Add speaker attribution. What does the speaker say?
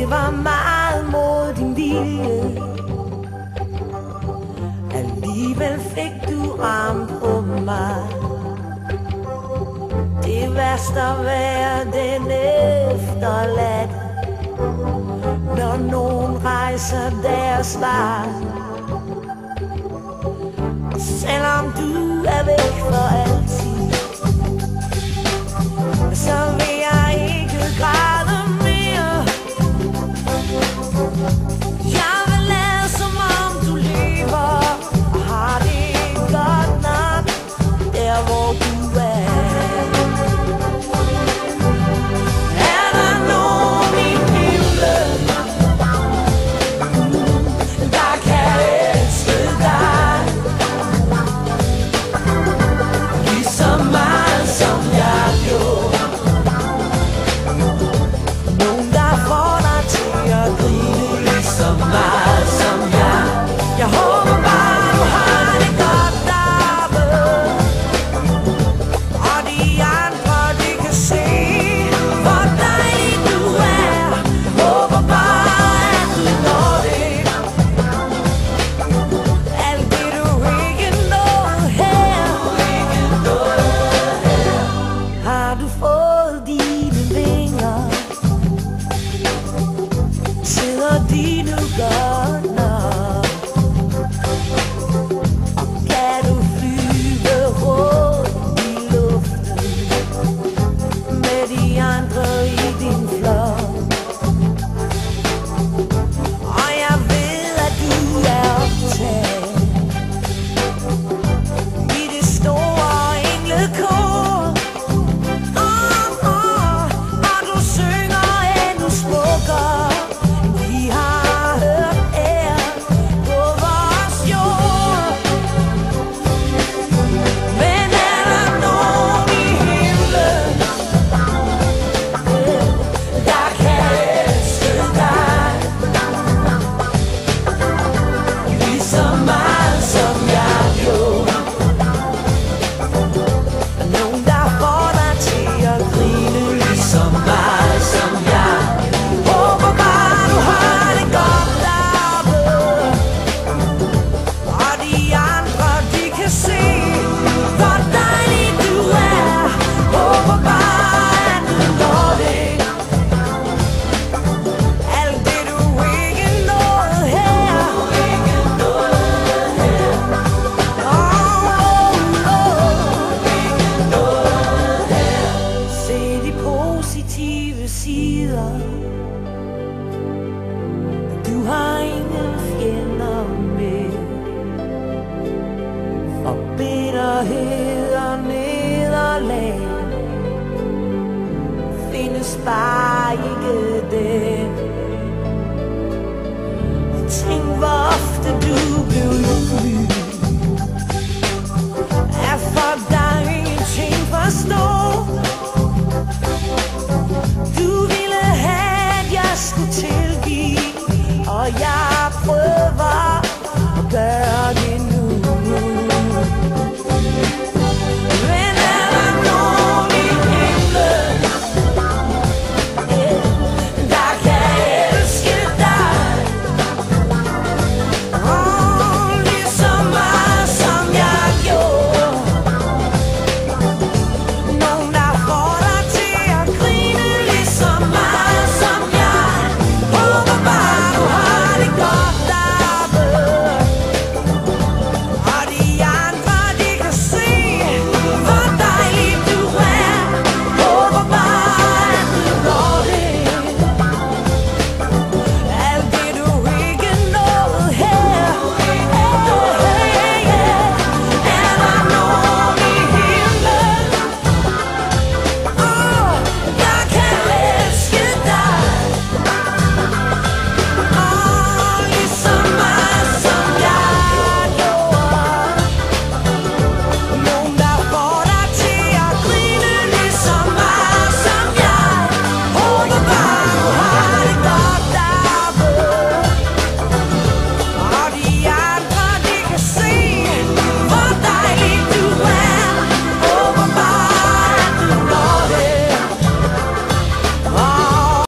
Speaker 1: Det var meget mod din vilje. Alligevel fik du arm på mig. Det værste at være den efterladt, når nogen rejser deres vej. Selvom du er væk for altid, så vil jeg ikke græde mere. Jeg vil lade som om du lever og har det godt nok der hvor du er. Er der nogen i himlen, der kan elske dig lige så meget som jeg gjorde? Nogen der får dig til at grine lige så meget som jeg. Jeg håber bare du har det godt deroppe, og de andre de kan se hvor dejlig du er. Jeg håber bare at du når det, alt det du ikke nåede her. Har du fået dine vinger? Sidder de nu godt nok? Kan du flyve rundt i luften med de andre i din flok? Og jeg ved at du er optaget i det store englekor. Og du synger endnu smukkere end vi har hørt her på vores jord. Men er der nogen i himlen, der kan elske dig lige så meget som jeg gjorde? Nogen der får dig til at grine lige så meget som jeg. Håber bare du har det godt deroppe, og de andre de kan se hvor dejlig du er. Håber bare at du når det, alt det du ikke nåede her. Se de positive sider. Du har ingen fjender med, og bitterhed og nederlag findes bare ikke der. Tænk hvor ofte du blev